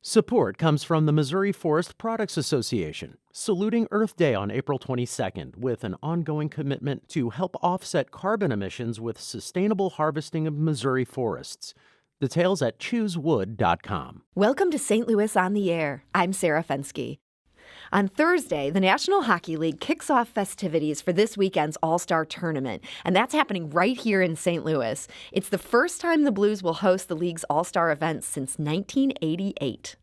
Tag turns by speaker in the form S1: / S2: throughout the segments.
S1: Support comes from the Missouri Forest Products Association, saluting Earth Day on April 22nd with an ongoing commitment to help offset carbon emissions with sustainable harvesting of Missouri forests. Details at choosewood.com.
S2: Welcome to St. Louis on the Air. I'm Sarah Fenske. On Thursday, the National Hockey League kicks off festivities for this weekend's All-Star Tournament, and that's happening right here in St. Louis. It's the first time the Blues will host the league's All-Star event since 1988.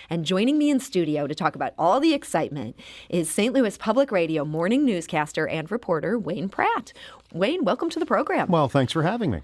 S2: And joining me in studio to talk about all the excitement is St. Louis Public Radio morning newscaster and reporter Wayne Pratt. Wayne, welcome to the program.
S3: Well, thanks for having me.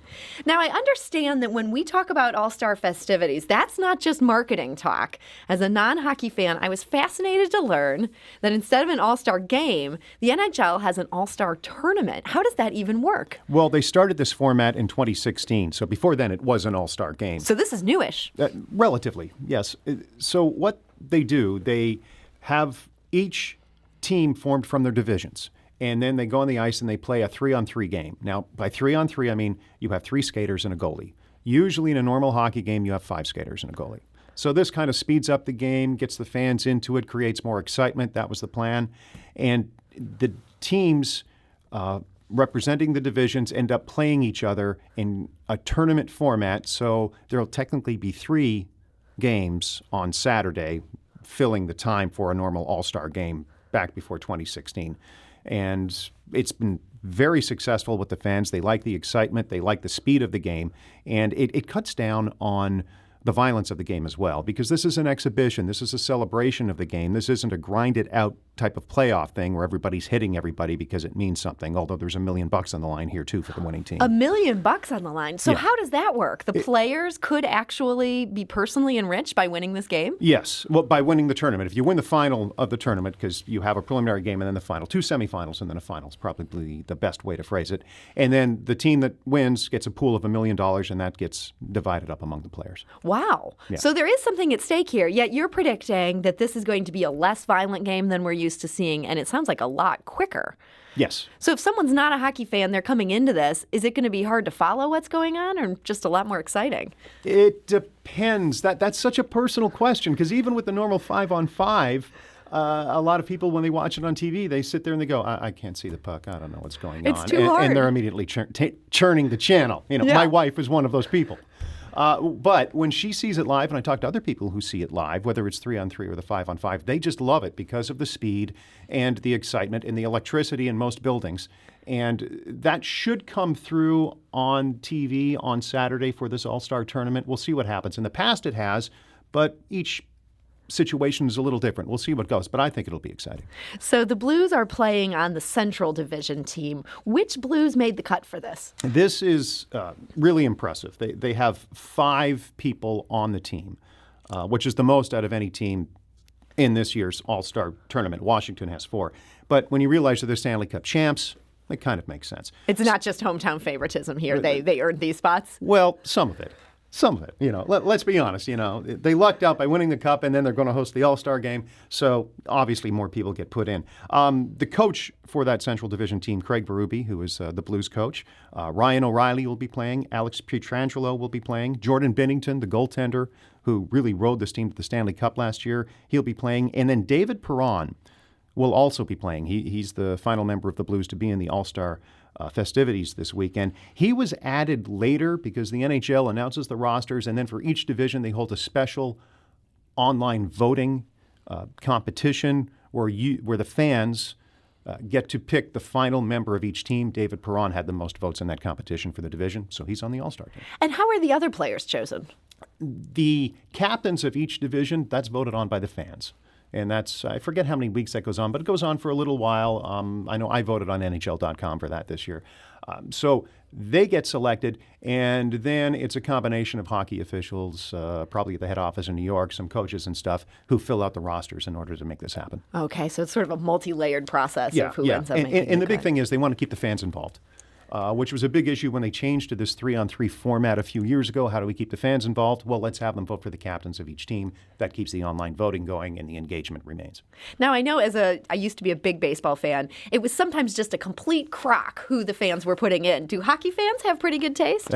S2: Now, I understand that when we talk about All-Star festivities, that's not just marketing talk. As a non-hockey fan, I was fascinated to learn that instead of an All-Star game, the NHL has an All-Star tournament. How does that even work?
S3: Well, they started this format in 2016, so before then it was an All-Star game.
S2: So this is newish.
S3: Relatively, yes. So what they do, they have each team formed from their divisions. And then they go on the ice and they play a 3-on-3 game. Now, by 3-on-3, I mean you have 3 skaters and a goalie. Usually in a normal hockey game, you have 5 skaters and a goalie. So this kind of speeds up the game, gets the fans into it, creates more excitement. That was the plan. And the teams representing the divisions end up playing each other in a tournament format. So there will technically be 3 games on Saturday, filling the time for a normal All-Star game back before 2016. And it's been very successful with the fans. They like the excitement. They like the speed of the game. And it cuts down on the violence of the game as well, because this is an exhibition. This is a celebration of the game. This isn't a grind-it-out type of playoff thing where everybody's hitting everybody because it means something, although there's $1 million on the line here, too, for the winning team.
S2: $1 million on the line. So how does that work? The players could actually be personally enriched by winning this game?
S3: Yes. Well, by winning the tournament. If you win the final of the tournament, because you have a preliminary game and then the final, 2 semifinals and then a final is probably the best way to phrase it. And then the team that wins gets a pool of $1 million, and that gets divided up among the players.
S2: Wow.
S3: Yeah.
S2: So there is something at stake here, yet you're predicting that this is going to be a less violent game than we're used to seeing, and it sounds like a lot quicker.
S3: Yes.
S2: So if someone's not a hockey fan, they're coming into this, is it going to be hard to follow what's going on, or just a lot more exciting?
S3: It depends. That's such a personal question, because even with the normal 5-on-5, a lot of people, when they watch it on TV, they sit there and they go, I can't see the puck. I don't know what's going on.
S2: It's too hard.
S3: And they're immediately churning the channel. My wife is one of those people. But when she sees it live, and I talk to other people who see it live, whether it's 3-on-3 or the 5-on-5, they just love it because of the speed and the excitement and the electricity in most buildings. And that should come through on TV on Saturday for this All-Star tournament. We'll see what happens. In the past it has, but each situation is a little different. We'll see what goes, but I think it'll be exciting.
S2: So the Blues are playing on the Central Division team. Which Blues made the cut for this?
S3: This is really impressive. They have 5 people on the team, which is the most out of any team in this year's All-Star tournament. Washington has 4. But when you realize that they're Stanley Cup champs, it kind of makes sense.
S2: It's not just hometown favoritism here. They earned these spots?
S3: Well, some of it. Some of it, let's be honest, they lucked out by winning the Cup, and then they're going to host the All-Star game, so obviously more people get put in. The coach for that Central Division team, Craig Berube, who is the Blues coach, Ryan O'Reilly will be playing, Alex Pietrangelo will be playing, Jordan Binnington, the goaltender, who really rode this team to the Stanley Cup last year, he'll be playing, and then David Perron will also be playing. He's the final member of the Blues to be in the All-Star festivities this weekend. He was added later because the NHL announces the rosters, and then for each division they hold a special online voting competition where the fans get to pick the final member of each team. David Perron had the most votes in that competition for the division, so he's on the All-Star team.
S2: And how are the other players chosen?
S3: The captains of each division, that's voted on by the fans. And that's, I forget how many weeks that goes on, but it goes on for a little while. I know I voted on NHL.com for that this year. So they get selected, and then it's a combination of hockey officials, probably at the head office in New York, some coaches and stuff, who fill out the rosters in order to make this happen.
S2: Okay, so it's sort of a multi-layered process of who ends up making
S3: And the big thing is they want to keep the fans involved. Which was a big issue when they changed to this 3-on-3 format a few years ago. How do we keep the fans involved? Well, let's have them vote for the captains of each team. That keeps the online voting going, and the engagement remains.
S2: Now, I know I used to be a big baseball fan, it was sometimes just a complete crock who the fans were putting in. Do hockey fans have pretty good taste?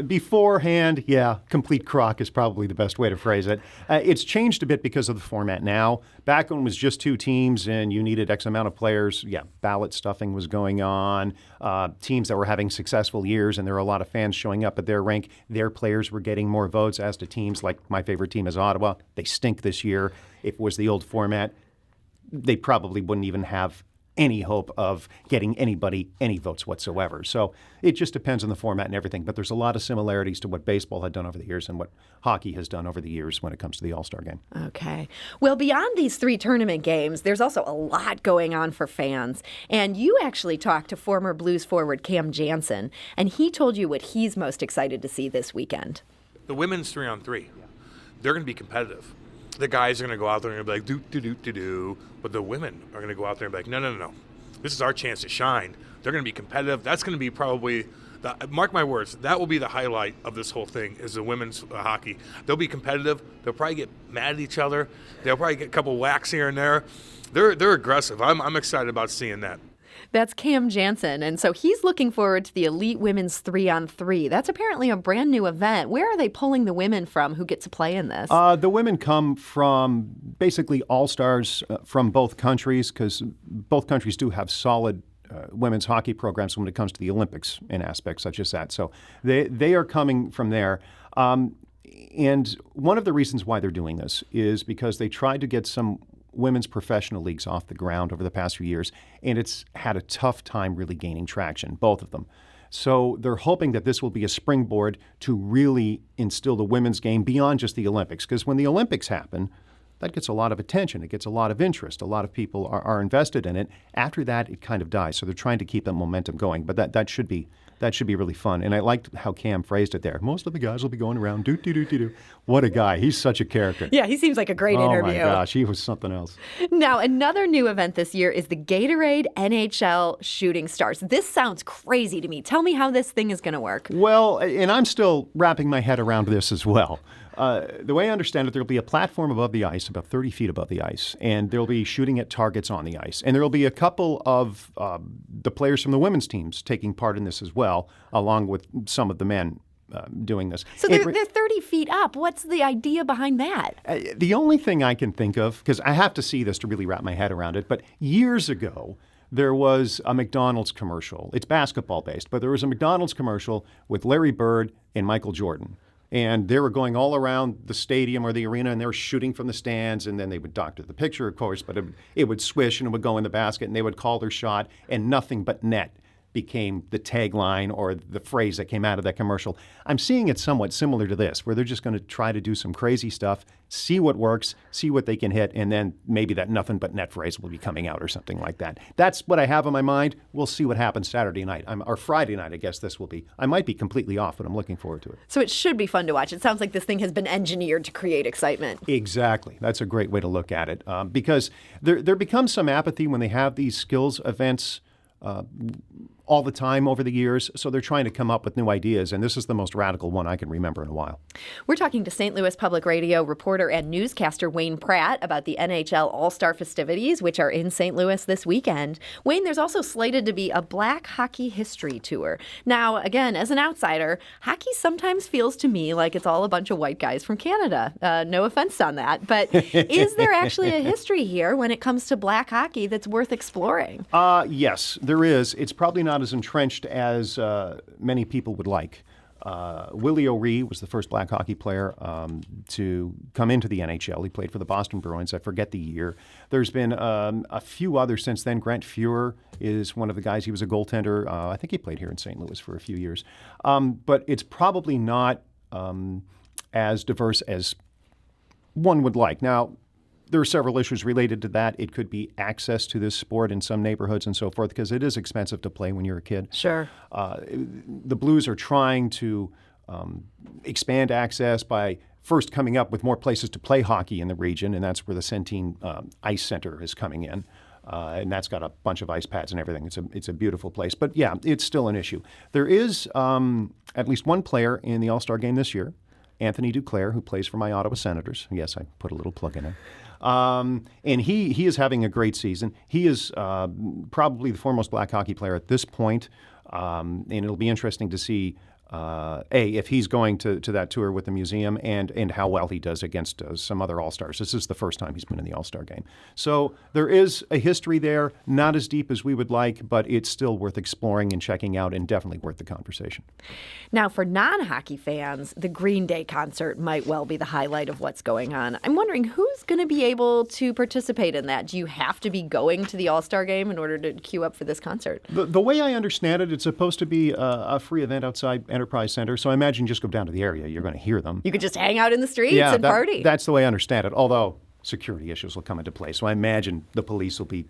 S3: Beforehand, yeah, complete crock is probably the best way to phrase it. It's changed a bit because of the format now. Back when it was just 2 teams and you needed X amount of players, yeah, ballot stuffing was going on. Teams that were having successful years and there were a lot of fans showing up at their rink, their players were getting more votes as to teams like my favorite team is Ottawa. They stink this year. If it was the old format, they probably wouldn't even have any hope of getting anybody any votes whatsoever. So it just depends on the format and everything. But there's a lot of similarities to what baseball had done over the years and what hockey has done over the years when it comes to the All-Star game.
S2: Okay. Well, beyond these 3 tournament games, there's also a lot going on for fans. And you actually talked to former Blues forward Cam Jansen, and he told you what he's most excited to see this weekend.
S4: The women's 3-on-3, they're going to be competitive. The guys are going to go out there and be like, do. But the women are going to go out there and be like, no. This is our chance to shine. They're going to be competitive. That's going to be probably, mark my words, that will be the highlight of this whole thing is the women's hockey. They'll be competitive. They'll probably get mad at each other. They'll probably get a couple whacks here and there. They're aggressive. I'm excited about seeing that.
S2: That's Cam Jansen, and so he's looking forward to the Elite Women's 3-on-3. That's apparently a brand new event. Where are they pulling the women from who get to play in this?
S3: The women come from basically all-stars from both countries because both countries do have solid women's hockey programs when it comes to the Olympics in aspects such as that. So they are coming from there. And one of the reasons why they're doing this is because they tried to get some women's professional leagues off the ground over the past few years, and it's had a tough time really gaining traction, both of them. So they're hoping that this will be a springboard to really instill the women's game beyond just the Olympics, because when the Olympics happen, that gets a lot of attention. It gets a lot of interest. A lot of people are invested in it. After that, it kind of dies. So they're trying to keep that momentum going, but that should be really fun. And I liked how Cam phrased it there. Most of the guys will be going around, do. What a guy. He's such a character.
S2: Yeah, he seems like a great interview.
S3: Oh, my gosh. He was something else.
S2: Now, another new event this year is the Gatorade NHL Shooting Stars. This sounds crazy to me. Tell me how this thing is going to work.
S3: Well, and I'm still wrapping my head around this as well. The way I understand it, there'll be a platform above the ice, about 30 feet above the ice, and there'll be shooting at targets on the ice. And there'll be a couple of the players from the women's teams taking part in this as well, along with some of the men doing this.
S2: So they're 30 feet up. What's the idea behind that?
S3: The only thing I can think of, because I have to see this to really wrap my head around it, but years ago, there was a McDonald's commercial. It's basketball-based, but there was a McDonald's commercial with Larry Bird and Michael Jordan. And they were going all around the stadium or the arena, and they were shooting from the stands, and then they would doctor the picture, of course, but it would swish and it would go in the basket, and they would call their shot, and nothing but net became the tagline or the phrase that came out of that commercial. I'm seeing it somewhat similar to this, where they're just going to try to do some crazy stuff, see what works, see what they can hit, and then maybe that nothing but net phrase will be coming out or something like that. That's what I have in my mind. We'll see what happens Saturday night, or Friday night, I guess this will be. I might be completely off, but I'm looking forward to it.
S2: So it should be fun to watch. It sounds like this thing has been engineered to create excitement.
S3: Exactly. That's a great way to look at it, because there becomes some apathy when they have these skills events all the time over the years, so they're trying to come up with new ideas, and this is the most radical one I can remember in a while.
S2: We're talking to St. Louis Public Radio reporter and newscaster Wayne Pratt about the NHL All-Star festivities, which are in St. Louis this weekend. Wayne, there's also slated to be a Black Hockey History Tour. Now, again, as an outsider, hockey sometimes feels to me like it's all a bunch of white guys from Canada. No offense on that, but is there actually a history here when it comes to black hockey that's worth exploring?
S3: Yes, there is. It's probably not as entrenched as many people would like. Willie O'Ree was the first black hockey player to come into the NHL. He played for the Boston Bruins. I forget the year. There's been a few others since then. Grant Fuhrer is one of the guys. He was a goaltender. I think he played here in St. Louis for a few years. But it's probably not as diverse as one would like. Now, there are several issues related to that. It could be access to this sport in some neighborhoods and so forth, because it is expensive to play when you're a kid.
S2: Sure.
S3: The Blues are trying to expand access by first coming up with more places to play hockey in the region, and that's where the Centene Ice Center is coming in. And that's got a bunch of ice pads and everything. It's a beautiful place. But yeah, it's still an issue. There is at least one player in the All-Star game this year, Anthony Duclair, who plays for my Ottawa Senators. Yes, I put a little plug in there. And he is having a great season. He is probably the foremost black hockey player at this point. And it'll be interesting to see if he's going to that tour with the museum and how well he does against some other All-Stars. This is the first time he's been in the All-Star game. So there is a history there, not as deep as we would like, but it's still worth exploring and checking out and definitely worth the conversation.
S2: Now, for non-hockey fans, the Green Day concert might well be the highlight of what's going on. I'm wondering who's going to be able to participate in that? Do you have to be going to the All-Star game in order to queue up for this concert?
S3: The way I understand it, it's supposed to be a free event outside Enterprise Center, so I imagine just go down to the area. You're going to hear them.
S2: You could just hang out in the streets and party.
S3: That's the way I understand it, although security issues will come into play. So I imagine the police will be,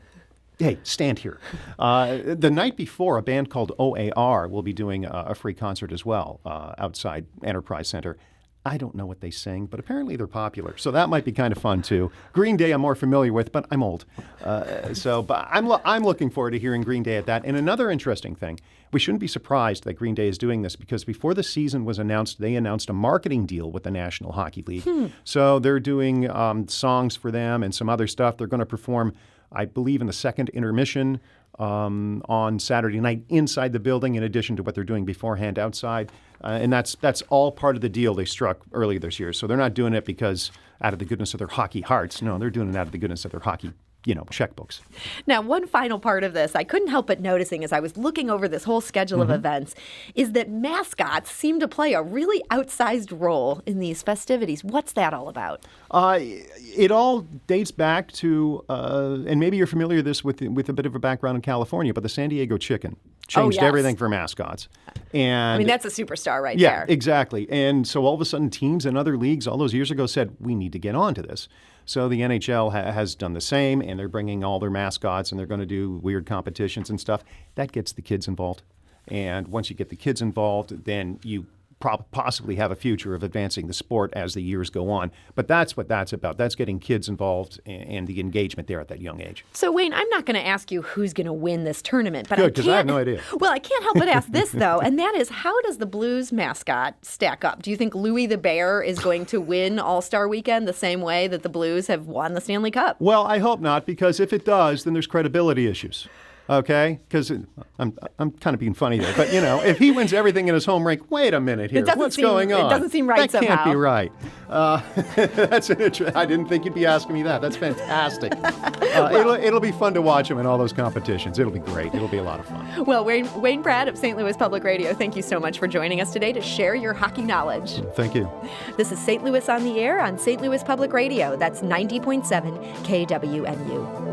S3: hey, stand here. The night before, a band called OAR will be doing a free concert as well outside Enterprise Center. I don't know what they sing, but apparently they're popular. So that might be kind of fun, too. Green Day I'm more familiar with, but I'm old. But I'm looking forward to hearing Green Day at that. And another interesting thing, we shouldn't be surprised that Green Day is doing this because before the season was announced, they announced a marketing deal with the National Hockey League. So they're doing songs for them and some other stuff. They're going to perform, I believe, in the second intermission on Saturday night inside the building, in addition to what they're doing beforehand outside. And that's all part of the deal they struck earlier this year. So they're not doing it because out of the goodness of their hockey hearts. No, they're doing it out of the goodness of their hockey, checkbooks.
S2: Now, one final part of this I couldn't help but noticing as I was looking over this whole schedule of events is that mascots seem to play a really outsized role in these festivities. What's that all about?
S3: It all dates back to, and maybe you're familiar with this with a bit of a background in California, but the San Diego Chicken changed everything for mascots. And
S2: I mean, that's a superstar right
S3: there.
S2: there.
S3: Yeah, exactly. And so all of a sudden, teams in other leagues all those years ago said, we need to get on to this. So the NHL has done the same, and they're bringing all their mascots, and they're going to do weird competitions and stuff. That gets the kids involved. And once you get the kids involved, then you possibly have a future of advancing the sport as the years go on. But that's what that's about. That's getting kids involved and the engagement there at that young age.
S2: So, Wayne, I'm not going to ask you who's going to win this tournament. But
S3: good, because I have no idea.
S2: Well, I can't help but ask this, though, and that is, how does the Blues mascot stack up? Do you think Louie the Bear is going to win All-Star Weekend the same way that the Blues have won the Stanley Cup?
S3: Well, I hope not, because if it does, then there's credibility issues. Okay, because I'm kind of being funny there, but if he wins everything in his home rink, wait a minute here, what's going on?
S2: It doesn't seem right
S3: that
S2: somehow.
S3: That can't be right. That's I didn't think you'd be asking me that. That's fantastic. It'll be fun to watch him in all those competitions. It'll be great. It'll be a lot of fun.
S2: Well, Wayne Pratt of St. Louis Public Radio, thank you so much for joining us today to share your hockey knowledge.
S3: Thank you.
S2: This is St. Louis on the Air on St. Louis Public Radio. That's 90.7 KWMU.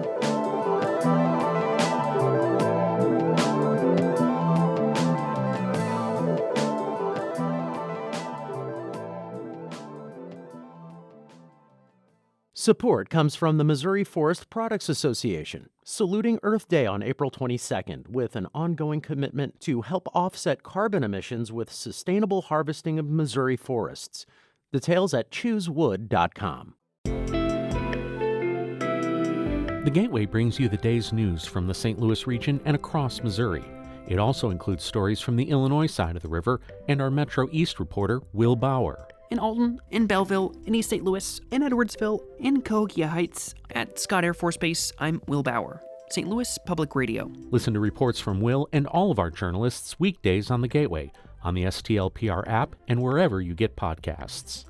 S1: Support comes from the Missouri Forest Products Association, saluting Earth Day on April 22nd with an ongoing commitment to help offset carbon emissions with sustainable harvesting of Missouri forests. Details at choosewood.com.
S5: The Gateway brings you the day's news from the St. Louis region and across Missouri. It also includes stories from the Illinois side of the river and our Metro East reporter, Will Bauer.
S6: In Alton, in Belleville, in East St. Louis, in Edwardsville, in Cahokia Heights, at Scott Air Force Base, I'm Will Bauer, St. Louis Public Radio.
S5: Listen to reports from Will and all of our journalists weekdays on the Gateway, on the STLPR app, and wherever you get podcasts.